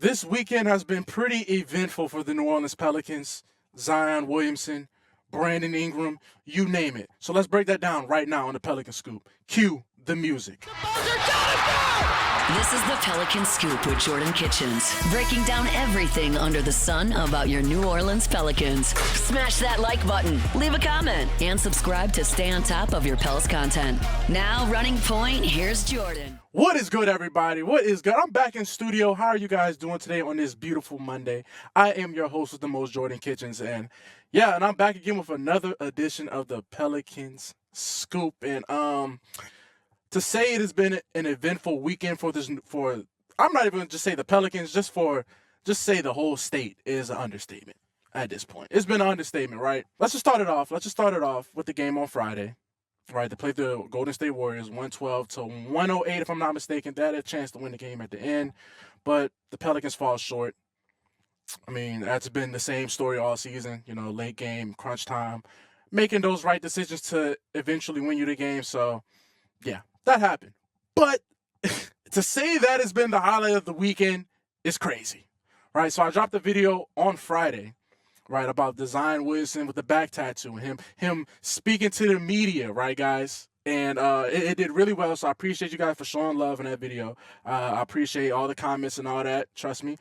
This weekend has been pretty eventful for the New Orleans Pelicans. Zion Williamson, Brandon Ingram, you name it. So let's break that down right now on the Pelicans Scoop. Cue the music. This is the Pelicans Scoop with Jordan Kitchens, breaking down everything under the sun about your New Orleans Pelicans. Smash that like button, leave a comment, and subscribe to stay on top of your Pels content. Now, running point, here's Jordan. What is good, everybody? What is good? I'm back in studio. How are you guys doing today on this beautiful Monday? I am your host with the most, Jordan Kitchens, and I'm back again with another edition of the Pelicans Scoop. And to say it has been an eventful weekend I'm not even going to just say the Pelicans, just say the whole state is an understatement at this point. It's been an understatement, right? Let's just start it off with the game on Friday. Right, they played the Golden State Warriors 112 to 108, if I'm not mistaken. They had a chance to win the game at the end, but the Pelicans fall short. I mean, that's been the same story all season. You know, late game, crunch time, making those right decisions to eventually win you the game. So, yeah, that happened. But to say that has been the highlight of the weekend is crazy, right? So I dropped a video on Friday, right, about the Zion Williamson with the back tattoo and him speaking to the media, right, guys? And it did really well, so I appreciate you guys for showing love in that video. I appreciate all the comments and all that. Trust me.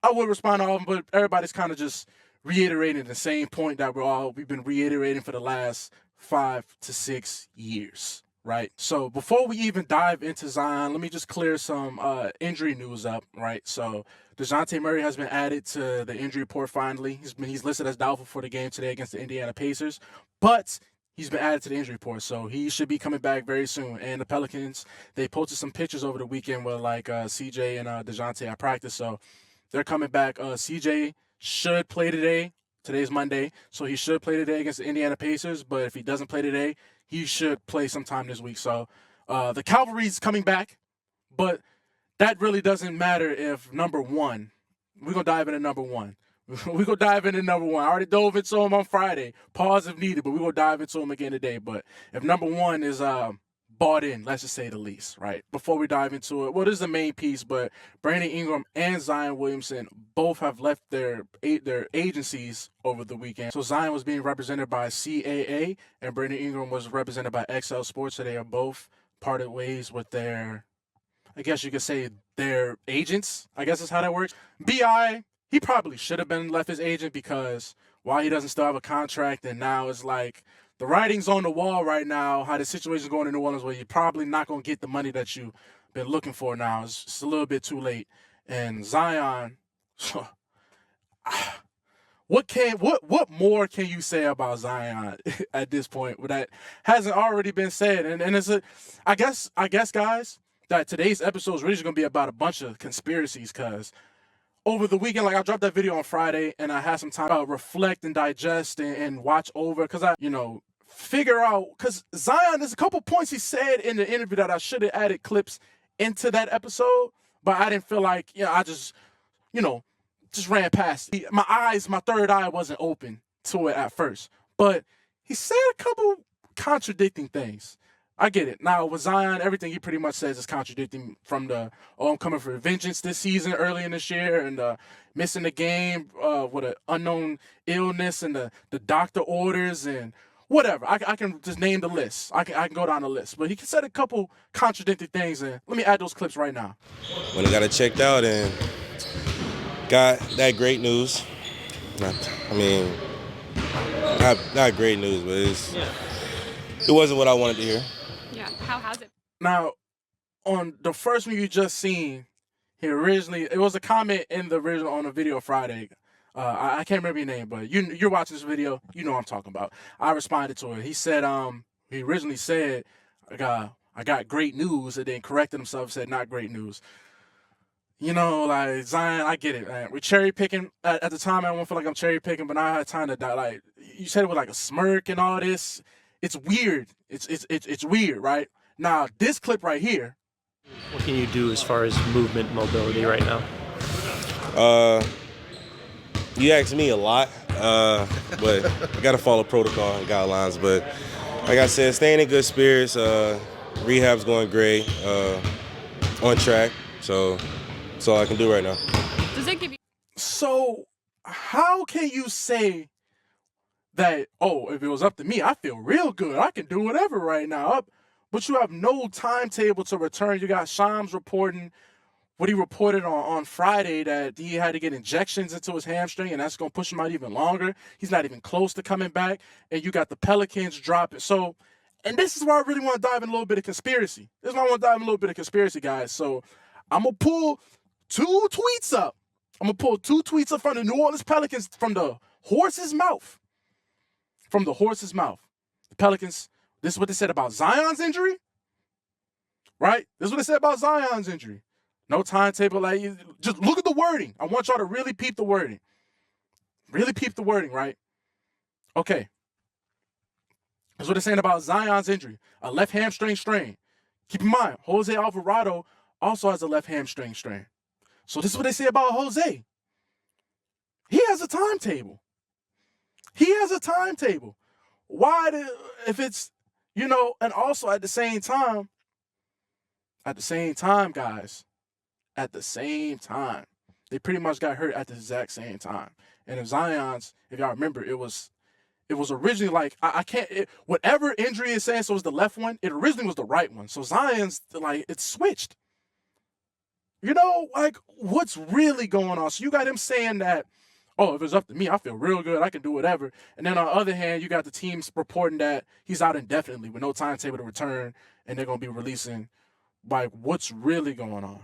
I would respond to all of them, but everybody's kind of just reiterating the same point that we've been reiterating for the last 5 to 6 years, right? So before we even dive into Zion, let me just clear some injury news up, right? So DeJounte Murray has been added to the injury report finally. He's listed as doubtful for the game today against the Indiana Pacers, but he's been added to the injury report, so he should be coming back very soon. And the Pelicans, they posted some pictures over the weekend with CJ and DeJounte at practice, so they're coming back. CJ should play today. Today's Monday, so he should play today against the Indiana Pacers, but if he doesn't play today, he should play sometime this week. So the Cavalry's coming back, but that really doesn't matter if number one, we're going to dive into number one. We're going to dive into number one. I already dove into him on Friday. Pause if needed, but we're going to dive into him again today. But if number one is bought in, let's just say the least, right? Before we dive into it, well, this is the main piece, but Brandon Ingram and Zion Williamson both have left their agencies over the weekend. So Zion was being represented by CAA, and Brandon Ingram was represented by XL Sports. So they are both parted ways with their, I guess you could say, their agents. I guess is how that works. BI, he probably should have been left his agent, because while he doesn't still have a contract, and now it's like the writing's on the wall right now, how the situation's going in New Orleans, where you're probably not going to get the money that you've been looking for now. It's just a little bit too late. And Zion, what more can you say about Zion at this point that hasn't already been said? And it's I guess, guys, that today's episode is really just going to be about a bunch of conspiracies, because over the weekend, like I dropped that video on Friday, and I had some time to reflect and digest and watch over, because I, figure out, because Zion, there's a couple points he said in the interview that I should have added clips into that episode, but I didn't feel like, I just ran past it. My third eye wasn't open to it at first, but he said a couple contradicting things. I get it. Now, with Zion, everything he pretty much says is contradicting, from the, I'm coming for vengeance this season, early in this year, and missing the game with an unknown illness, and the doctor orders, and whatever. I can just name the list. I can go down the list. But he said a couple contradicting things, and let me add those clips right now. When I got it checked out and got that great news, not great news, but it wasn't what I wanted to hear. Yeah, how has it? Now, on the first one you just seen, it was a comment in the original on the video Friday. I can't remember your name, but you're watching this video, you know what I'm talking about. I responded to it. He said, he originally said, I got great news, and then corrected himself, said not great news. Like Zion, I get it, man. We're cherry picking at the time. I don't feel like I'm cherry picking, but now I had time to die. Like you said it with like a smirk and all this. It's weird. It's weird, right? Now this clip right here. What can you do as far as movement, mobility right now? You ask me a lot, but I got to follow protocol and guidelines. But like I said, staying in good spirits. Rehab's going great, on track. So that's all I can do right now. Does it give you? So how can you say that, oh, if it was up to me, I feel real good. I can do whatever right now. But you have no timetable to return. You got Shams reporting what he reported on Friday, that he had to get injections into his hamstring, and that's going to push him out even longer. He's not even close to coming back. And you got the Pelicans dropping. So, and this is where I really want to dive in a little bit of conspiracy. This is why I want to dive in a little bit of conspiracy, guys. So I'm going to pull two tweets up. I'm going to pull two tweets up from the New Orleans Pelicans from the horse's mouth. From the horse's mouth. The Pelicans, this is what they said about Zion's injury. Right? This is what they said about Zion's injury. No timetable. Like, just look at the wording. I want y'all to really peep the wording. Really peep the wording, right? Okay. That's what they're saying about Zion's injury. A left hamstring strain. Keep in mind, Jose Alvarado also has a left hamstring strain. So this is what they say about Jose. He has a timetable. He has a timetable. If it's, and also at the same time, guys, at the same time, they pretty much got hurt at the exact same time. And if y'all remember, it was originally like, whatever injury it's saying, so it was the left one, it originally was the right one. So Zion's, like, it's switched. Like, what's really going on? So you got him saying that, oh, if it's up to me, I feel real good. I can do whatever. And then on the other hand, you got the teams reporting that he's out indefinitely with no timetable to return, and they're going to be releasing. Like, what's really going on?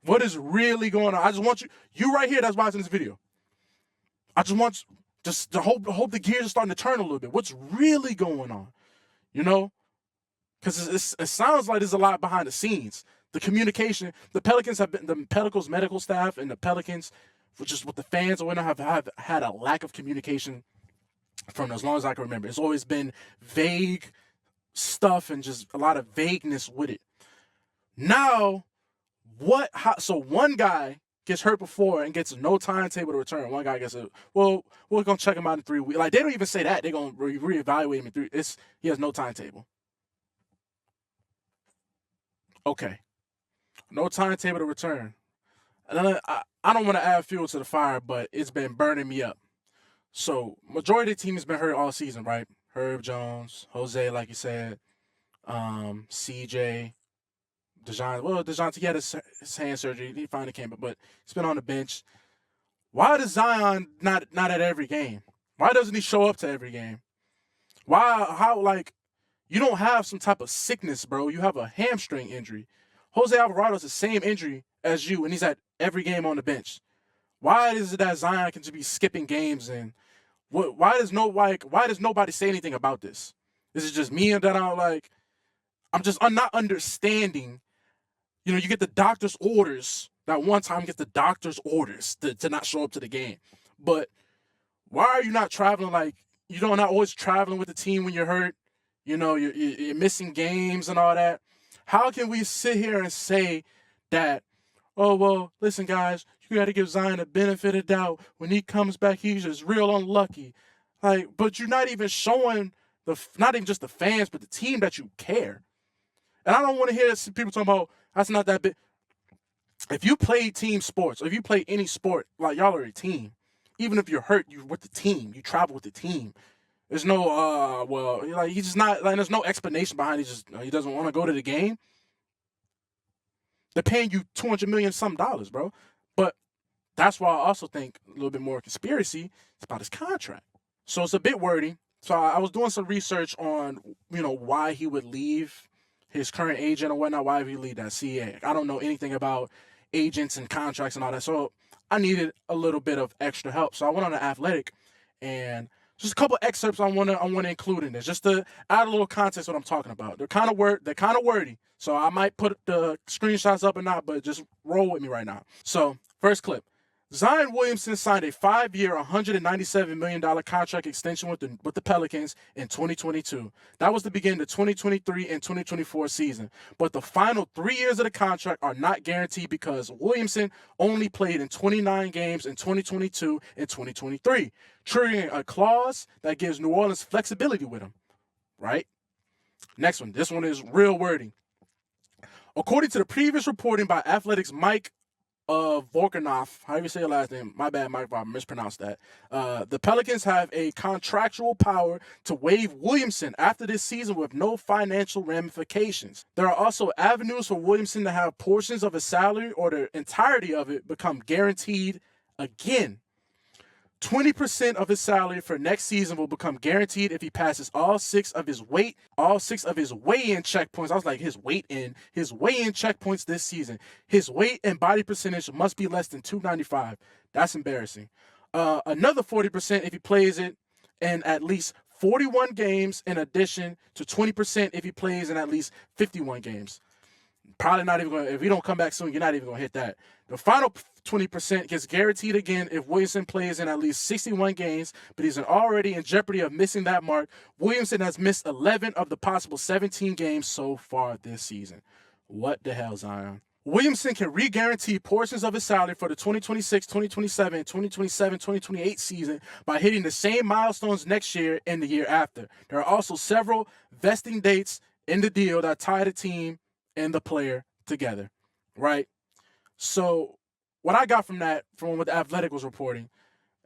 What is really going on? I just want you right here that's watching this video. I just want to hope the gears are starting to turn a little bit. What's really going on? Because it sounds like there's a lot behind the scenes. The communication, the Pelicans medical staff and the Pelicans, just with the fans or whatnot, have had a lack of communication from as long as I can remember. It's always been vague stuff and just a lot of vagueness with it. Now, so one guy gets hurt before and gets no timetable to return. One guy gets we're going to check him out in 3 weeks. Like, they don't even say that. They're going to reevaluate him in 3 weeks. He has no timetable. Okay. No timetable to return. And I don't want to add fuel to the fire, but it's been burning me up. So, majority of the team has been hurt all season, right? Herb Jones, Jose, like you said, CJ, DeJounte, he had his hand surgery. He finally came up, but he's been on the bench. Why does Zion not at every game? Why doesn't he show up to every game? You don't have some type of sickness, bro. You have a hamstring injury. Jose Alvarado's the same injury as you, and he's at every game on the bench. Why is it that Zion can just be skipping games? And why does nobody say anything about this? This is just me, and that I'm not understanding. You get the doctor's orders. That one time gets the doctor's orders to not show up to the game. But why are you not traveling? Like, not always traveling with the team when you're hurt. You're missing games and all that. How can we sit here and say that, oh, well, listen, guys, you got to give Zion the benefit of doubt. When he comes back, he's just real unlucky. Like, but you're not even showing not even just the fans, but the team that you care. And I don't want to hear people talking about, that's not that big. If you play team sports, or if you play any sport, like, y'all are a team. Even if you're hurt, you're with the team. You travel with the team. There's no, he's just not, like, there's no explanation behind it. He doesn't want to go to the game. They're paying you $200 million some dollars, bro. But that's why I also think a little bit more conspiracy is about his contract. So it's a bit wordy. So I was doing some research on, why he would leave his current agent or whatnot, why would he leave that CA. I don't know anything about agents and contracts and all that. So I needed a little bit of extra help. So I went on The Athletic, and just a couple excerpts I want to include in this, just to add a little context what I'm talking about. They're kind of wordy, so I might put the screenshots up or not, but just roll with me right now. So, first clip. Zion Williamson signed a 5-year, $197 million contract extension with the Pelicans in 2022. That was to begin the 2023 and 2024 season. But the final 3 years of the contract are not guaranteed because Williamson only played in 29 games in 2022 and 2023, triggering a clause that gives New Orleans flexibility with him. Right? Next one. This one is real wordy. According to the previous reporting by Athletic's Mike Volkanov, however you say your last name, my bad, Mike, if I mispronounced that. The Pelicans have a contractual power to waive Williamson after this season with no financial ramifications. There are also avenues for Williamson to have portions of his salary or the entirety of it become guaranteed again. 20% of his salary for next season will become guaranteed if he passes all six of his weigh-in checkpoints. I was like, his weigh-in checkpoints this season. His weight and body percentage must be less than 295. That's embarrassing. Another 40% if he plays it in at least 41 games, in addition to 20% if he plays in at least 51 games. Probably not even going to, if we don't come back soon, you're not even going to hit that. The final 20% gets guaranteed again if Williamson plays in at least 61 games, but he's already in jeopardy of missing that mark. Williamson has missed 11 of the possible 17 games so far this season. What the hell, Zion? Williamson can re-guarantee portions of his salary for the 2026, 2027, 2027, 2028 season by hitting the same milestones next year and the year after. There are also several vesting dates in the deal that tie the team and the player together, right? So what I got from that, from what the Athletic was reporting,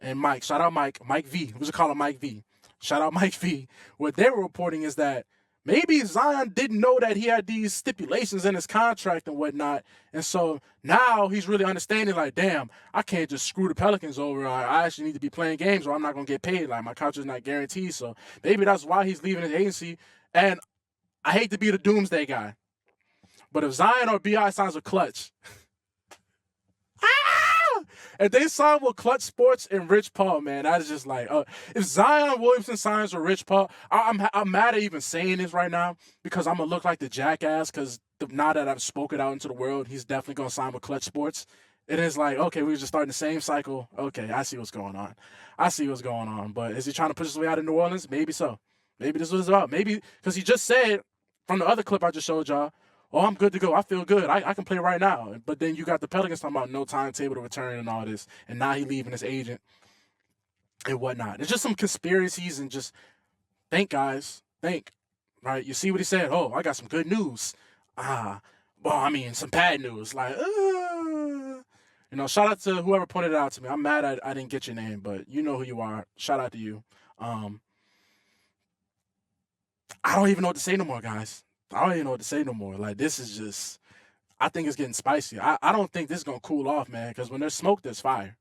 and Mike, shout out Mike V, we should call him Mike V. Shout out Mike V. What they were reporting is that maybe Zion didn't know that he had these stipulations in his contract and whatnot, and so now he's really understanding, like, damn, I can't just screw the Pelicans over. I actually need to be playing games or I'm not going to get paid. Like, my contract's not guaranteed, so maybe that's why he's leaving his agency. And I hate to be the doomsday guy, but if Zion or B.I. signs with Clutch, if they sign with Clutch Sports and Rich Paul, man, that is just like, if Zion Williamson signs with Rich Paul, I'm mad at even saying this right now because I'm going to look like the jackass because now that I've spoken out into the world, he's definitely going to sign with Clutch Sports. It is like, okay, we're just starting the same cycle. Okay, I see what's going on. But is he trying to push his way out of New Orleans? Maybe so. Maybe this was about. Maybe because he just said from the other clip I just showed y'all, oh, I'm good to go. I feel good. I can play right now. But then you got the Pelicans talking about no timetable to return and all this. And now he leaving his agent and whatnot. It's just some conspiracies and just think, guys. Think. Right? You see what he said? Oh, I got some good news. Some bad news. Like, shout out to whoever pointed it out to me. I'm mad I didn't get your name, but you know who you are. Shout out to you. I don't even know what to say no more, guys. I don't even know what to say no more. Like, this is just, I think it's getting spicy. I don't think this is going to cool off, man, because when there's smoke, there's fire.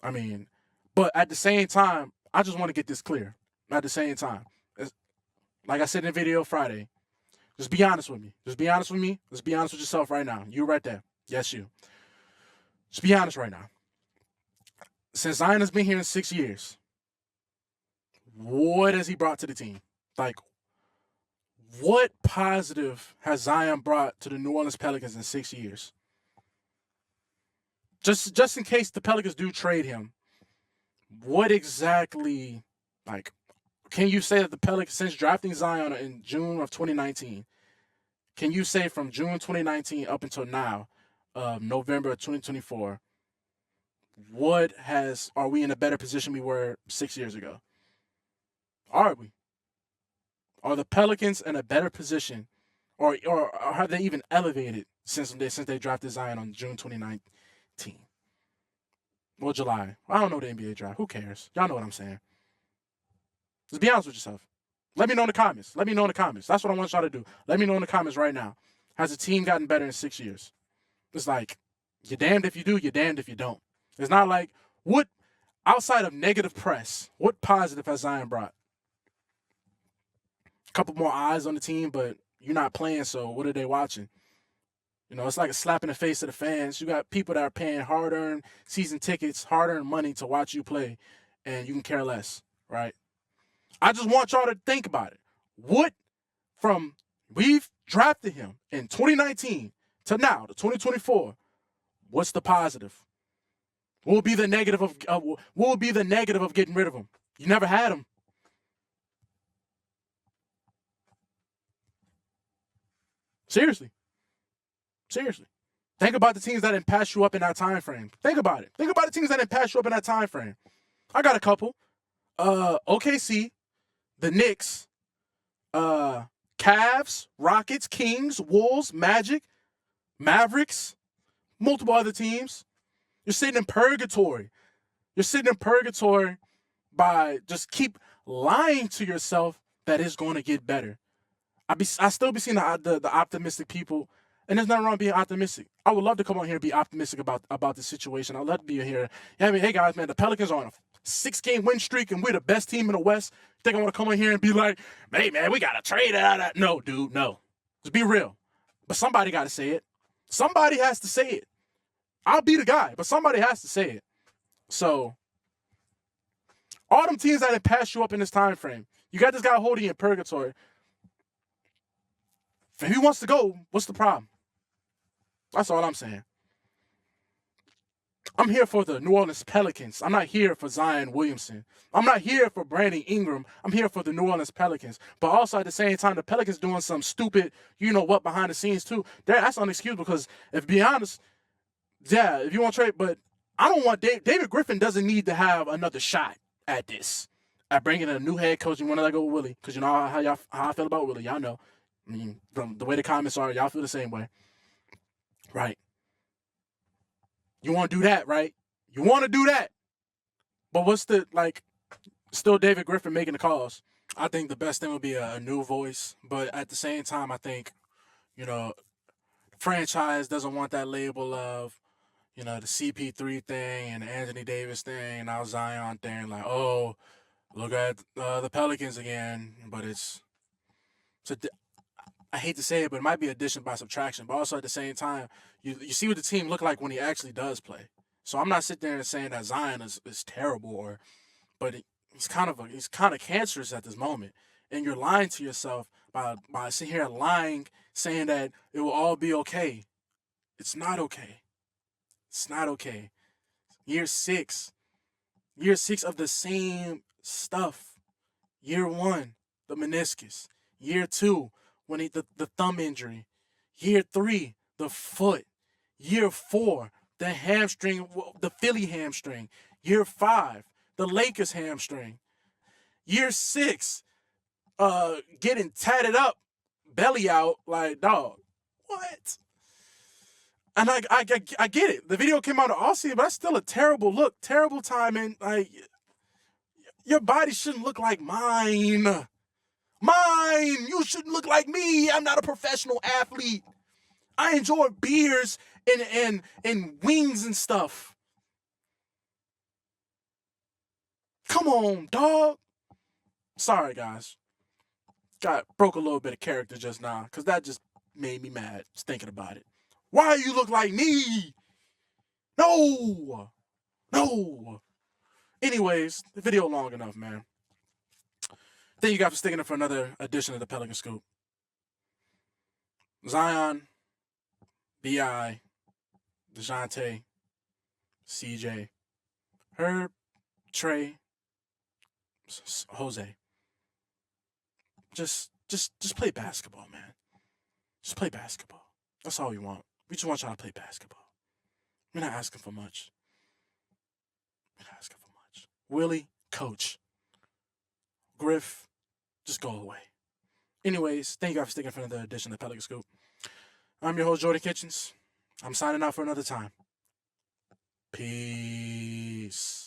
I mean, but at the same time, I just want to get this clear. At the same time, like I said in the video Friday, just be honest with me. Just be honest with me. Just be honest with yourself right now. You right there. Yes, you. Just be honest right now. Since Zion has been here in 6 years, what has he brought to the team? Like, what positive has Zion brought to the New Orleans Pelicans in 6 years? Just in case the Pelicans do trade him, what exactly, like, can you say that the Pelicans, since drafting Zion in June of 2019, can you say from June 2019 up until now, November of 2024, are we in a better position we were 6 years ago? Are we? Are the Pelicans in a better position, or have they even elevated since they drafted Zion on June 2019? Or July? I don't know the NBA draft. Who cares? Y'all know what I'm saying. Just be honest with yourself. Let me know in the comments. That's what I want y'all to do. Let me know in the comments right now. Has the team gotten better in 6 years? It's like, you're damned if you do, you're damned if you don't. It's not like, what, outside of negative press, what positive has Zion brought? Couple more eyes on the team, but you're not playing, so what are they watching? It's like a slap in the face to the fans. You got people that are paying hard-earned season tickets, hard-earned money to watch you play, and you can care less, right? I just want y'all to think about it. We've drafted him in 2019 to now, to 2024. What's the positive? What will be the negative of getting rid of him? You never had him. Seriously. Think about the teams that didn't pass you up in that time frame. Think about it. Think about the teams that didn't pass you up in that time frame. I got a couple. OKC, the Knicks, Cavs, Rockets, Kings, Wolves, Magic, Mavericks, multiple other teams. You're sitting in purgatory. You're sitting in purgatory by just keep lying to yourself that it's going to get better. I still be seeing the optimistic people, and there's nothing wrong being optimistic. I would love to come on here and be optimistic about the situation. I'd love to be here. Yeah, I mean, hey guys, man, the Pelicans are on a 6-game win streak, and we're the best team in the West. Think I want to come on here and be like, hey man, we gotta trade it? No, dude, no. Just be real. But somebody got to say it. Somebody has to say it. I'll be the guy, but somebody has to say it. So, all them teams that didn't pass you up in this time frame, you got this guy holding you in purgatory. If he wants to go, what's the problem? That's all I'm saying. I'm here for the New Orleans Pelicans. I'm not here for Zion Williamson. I'm not here for Brandon Ingram. I'm here for the New Orleans Pelicans. But also at the same time, the Pelicans doing some stupid, you know what, behind the scenes too. That's unexcusable because, if be honest, yeah, if you want to trade, but I don't want David Griffin doesn't need to have another shot at this, at bringing in a new head coach. You want to let go with Willie because you know how I feel about Willie. Y'all know. I mean, from the way the comments are, y'all feel the same way, right? You want to do that, right? You want to do that. But what's still David Griffin making the calls. I think the best thing would be a new voice. But at the same time, I think, the franchise doesn't want that label of, the CP3 thing and the Anthony Davis thing and now Zion thing. Like, oh, look at the Pelicans again. But I hate to say it, but it might be addition by subtraction. But also at the same time, you see what the team look like when he actually does play. So I'm not sitting there and saying that Zion is terrible, but he's kind of cancerous at this moment. And you're lying to yourself by sitting here lying, saying that it will all be okay. It's not okay. It's not okay. Year 6 of the same stuff. Year 1, the meniscus. Year 2, when the thumb injury. Year 3, the foot. Year 4, the hamstring, the Philly hamstring. Year 5, the Lakers hamstring. Year 6, getting tatted up, belly out, like, dog, what? And I get it. The video came out of Aussie, but that's still a terrible look, terrible timing. Like, your body shouldn't look like mine. Mine! You shouldn't look like me. I'm not a professional athlete. I enjoy beers and wings and stuff. Come on, dog. Sorry, guys. Broke a little bit of character just now, because that just made me mad just thinking about it. Why you look like me? No. Anyways, the video long enough, man. Thank you guys for sticking it for another edition of the Pelicans Scoop. Zion, B.I., DeJounte, CJ, Herb, Trey, Jose. Just play basketball, man. Just play basketball. That's all we want. We just want y'all to play basketball. We're not asking for much. Willie, coach. Griff, just go away. Anyways, thank you guys for sticking for another edition of the Pelicans Scoop. I'm your host, Jordan Kitchens. I'm signing out for another time. Peace.